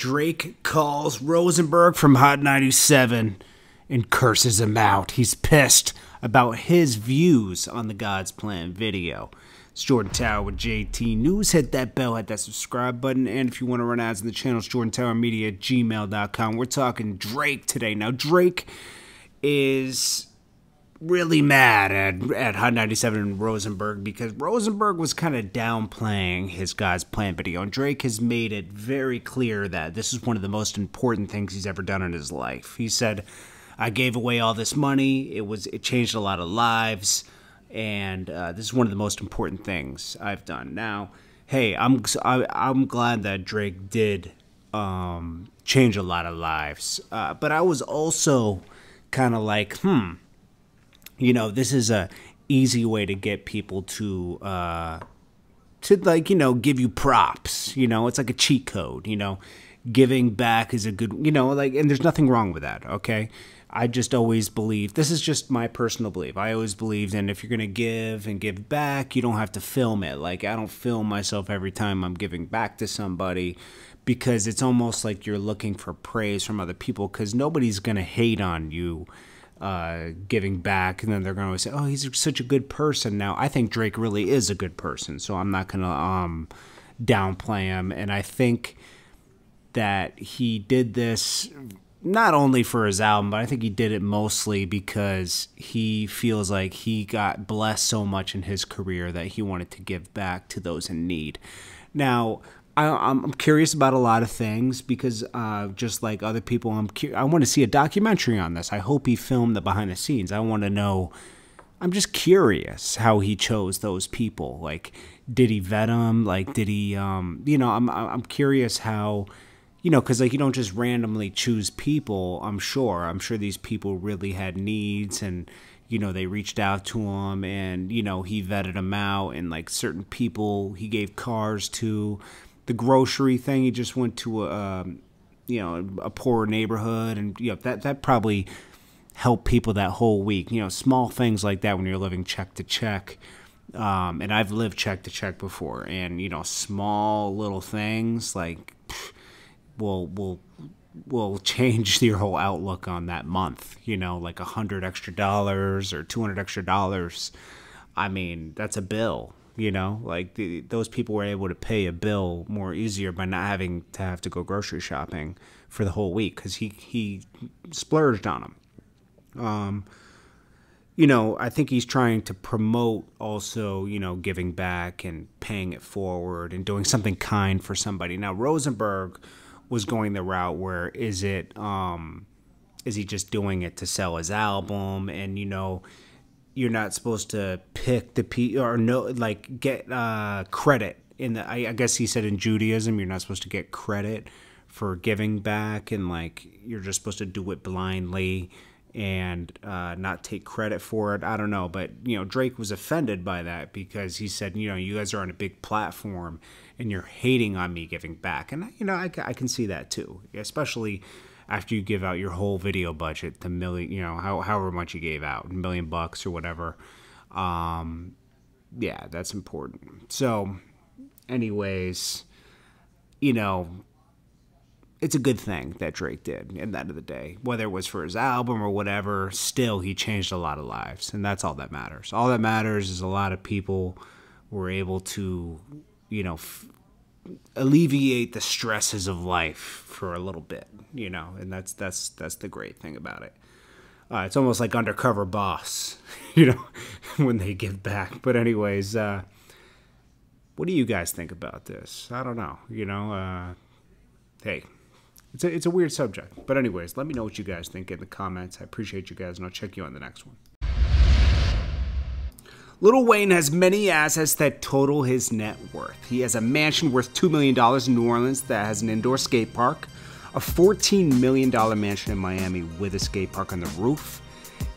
Drake calls Rosenberg from Hot 97 and curses him out. He's pissed about his views on the God's Plan video. It's Jordan Tower with JT News. Hit that bell, hit that subscribe button, and if you want to run ads on the channel, it's jordantowermedia@gmail.com. We're talking Drake today. Now, Drake is really mad at Hot 97 and Rosenberg because Rosenberg was kind of downplaying his God's Plan video, and Drake has made it very clear that this is one of the most important things he's ever done in his life. He said, I gave away all this money, it changed a lot of lives, and this is one of the most important things I've done. Now, hey, I'm glad that Drake did change a lot of lives, but I was also kind of like, you know, this is a easy way to get people to like, you know, give you props. You know, it's like a cheat code. You know, giving back is a good, you know, like, and there's nothing wrong with that. Okay, I just always believe, this is just my personal belief. I always believed in, if you're gonna give and give back, you don't have to film it. Like, I don't film myself every time I'm giving back to somebody, because it's almost like you're looking for praise from other people, because nobody's gonna hate on you giving back, and then they're going to say, oh, he's such a good person. Now, I think Drake really is a good person, so I'm not going to downplay him, and I think that he did this not only for his album, but I think he did it mostly because he feels like he got blessed so much in his career that he wanted to give back to those in need. Now, I'm curious about a lot of things because just like other people, I want to see a documentary on this. I hope he filmed the behind the scenes. I want to know. I'm just curious how he chose those people. Like, did he vet them? Like, did he? You know, I'm curious how. You know, because like, you don't just randomly choose people. I'm sure these people really had needs, and you know, they reached out to him, and you know, he vetted them out, and like certain people he gave cars to. The grocery thing, he just went to you know, a poor neighborhood, and you know, that probably helped people that whole week. You know, small things like that when you're living check to check. And I've lived check to check before, and you know, small little things like will change your whole outlook on that month. You know, like $100 extra or $200 extra. I mean, that's a bill. You know, like those people were able to pay a bill more easier by not having to have to go grocery shopping for the whole week, because he splurged on them. You know, I think he's trying to promote also, you know, giving back and paying it forward and doing something kind for somebody. Now, Rosenberg was going the route where is he just doing it to sell his album, and you know, you're not supposed to pick the or no, like get credit in the. I guess he said in Judaism, you're not supposed to get credit for giving back, and like you're just supposed to do it blindly and not take credit for it. I don't know, but you know, Drake was offended by that because he said, you know, you guys are on a big platform and you're hating on me giving back, and you know, I can see that too, especially after you give out your whole video budget, the million, you know, however much you gave out, $1 million or whatever. Yeah, that's important. So, anyways, you know, it's a good thing that Drake did at the end of the day. Whether it was for his album or whatever, still, he changed a lot of lives, and that's all that matters. All that matters is a lot of people were able to, you know, alleviate the stresses of life for a little bit, you know, and that's the great thing about it. It's almost like Undercover Boss, you know, when they give back. But anyways, what do you guys think about this? I don't know, you know, hey, it's a weird subject. But anyways, let me know what you guys think in the comments. I appreciate you guys, and I'll check you on the next one. Lil Wayne has many assets that total his net worth. He has a mansion worth $2 million in New Orleans that has an indoor skate park, a $14 million mansion in Miami with a skate park on the roof.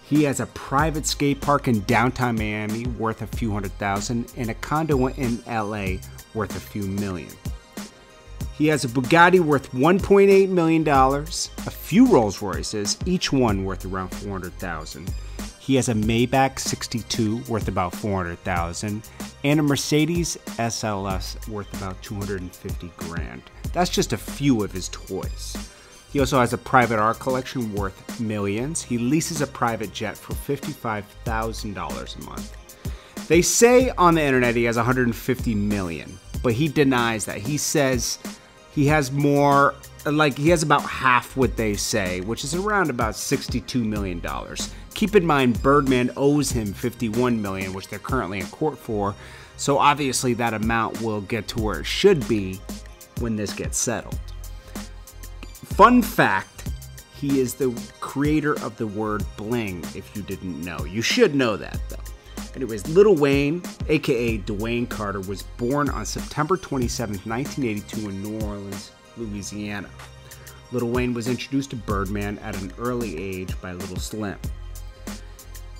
He has a private skate park in downtown Miami worth a few $100,000 and a condo in LA worth a few million. He has a Bugatti worth $1.8 million, a few Rolls Royces, each one worth around $400,000. He has a Maybach 62 worth about $400,000 and a Mercedes SLS worth about 250 grand. That's just a few of his toys. He also has a private art collection worth millions. He leases a private jet for $55,000 a month. They say on the internet he has 150 million, but he denies that. He says he has more, like he has about half what they say, which is around about $62 million. Keep in mind, Birdman owes him $51 million, which they're currently in court for, so obviously that amount will get to where it should be when this gets settled. Fun fact, he is the creator of the word bling, if you didn't know. You should know that, though. Anyways, Lil Wayne, aka Dwayne Carter, was born on September 27, 1982 in New Orleans, Louisiana. Lil Wayne was introduced to Birdman at an early age by Little Slim.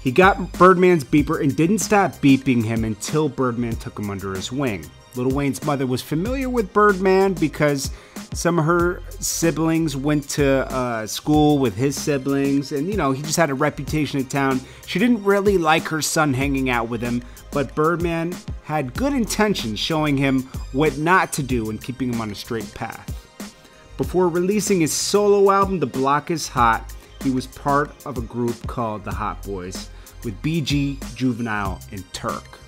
He got Birdman's beeper and didn't stop beeping him until Birdman took him under his wing. Lil Wayne's mother was familiar with Birdman because some of her siblings went to school with his siblings, and you know, he just had a reputation in town. She didn't really like her son hanging out with him, but Birdman had good intentions, showing him what not to do and keeping him on a straight path. Before releasing his solo album, The Block Is Hot, he was part of a group called the Hot Boys with BG, Juvenile, and Turk.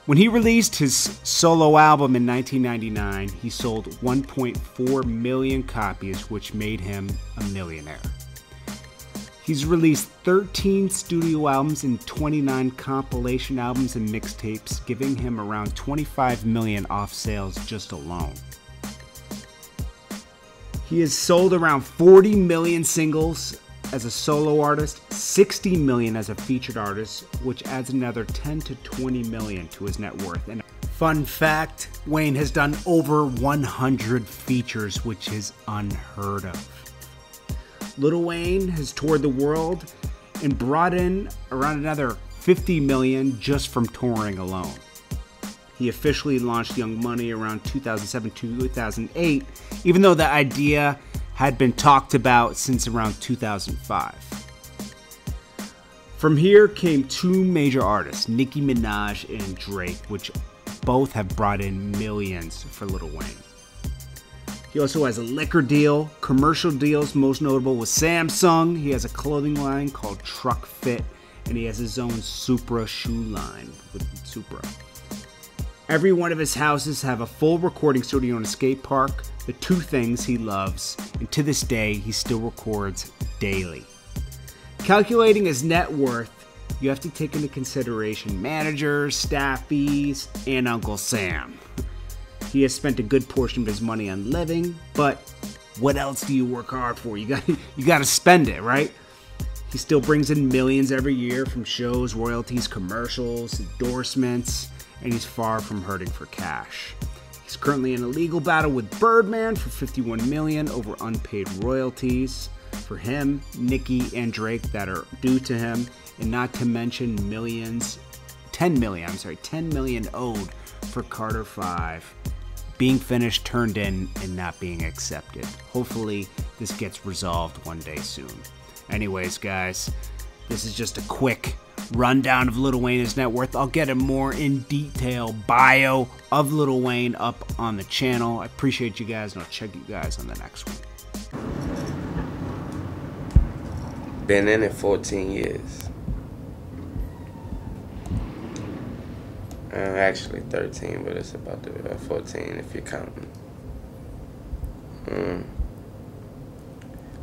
When he released his solo album in 1999, he sold 1.4 million copies, which made him a millionaire. He's released 13 studio albums and 29 compilation albums and mixtapes, giving him around 25 million off sales just alone. He has sold around 40 million singles as a solo artist, 60 million as a featured artist, which adds another 10 to 20 million to his net worth. And fun fact, Wayne has done over 100 features, which is unheard of. Lil Wayne has toured the world and brought in around another 50 million just from touring alone. He officially launched Young Money around 2007-2008, even though the idea had been talked about since around 2005. From here came two major artists, Nicki Minaj and Drake, which both have brought in millions for Lil Wayne. He also has a liquor deal, commercial deals, most notable with Samsung. He has a clothing line called Truck Fit, and he has his own Supra shoe line with Supra. Every one of his houses have a full recording studio and a skate park, the two things he loves, and to this day, he still records daily. Calculating his net worth, you have to take into consideration managers, staff fees, and Uncle Sam. He has spent a good portion of his money on living, but what else do you work hard for? You got to spend it, right? He still brings in millions every year from shows, royalties, commercials, endorsements, and he's far from hurting for cash. He's currently in a legal battle with Birdman for $51 million over unpaid royalties for him, Nicki, and Drake that are due to him, and not to mention 10 million owed for Carter 5 being finished, turned in, and not being accepted. Hopefully this gets resolved one day soon. Anyways, guys, this is just a quick rundown of Lil Wayne's net worth. I'll get a more in detail bio of Lil Wayne up on the channel. I appreciate you guys, and I'll check you guys on the next one. Been in it 14 years. Actually 13, but it's about to be 14 if you're counting.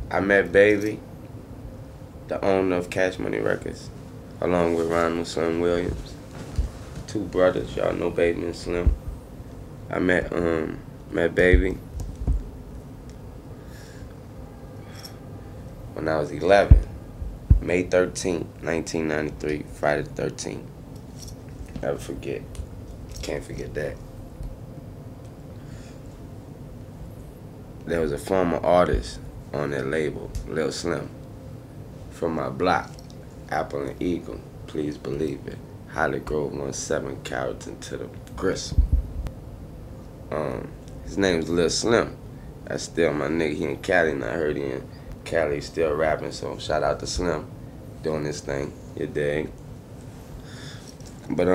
I met Baby, the owner of Cash Money Records, along with Ronald Slim Williams. Two brothers, y'all know Baby and Slim. I met Baby when I was 11, May 13th, 1993, Friday the 13th. Never forget. Can't forget that. There was a former artist on that label, Lil Slim, from my block, Apple and Eagle, please believe it. Holly Grove 17 Carrollton to the Gristle. His name's Lil Slim. That's still my nigga. He in Cali, and I heard he in Cali still rapping, so shout out to Slim. doing this thing, you dig? But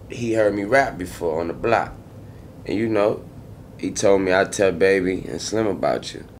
he heard me rap before on the block. And you know, he told me I'd tell Baby and Slim about you.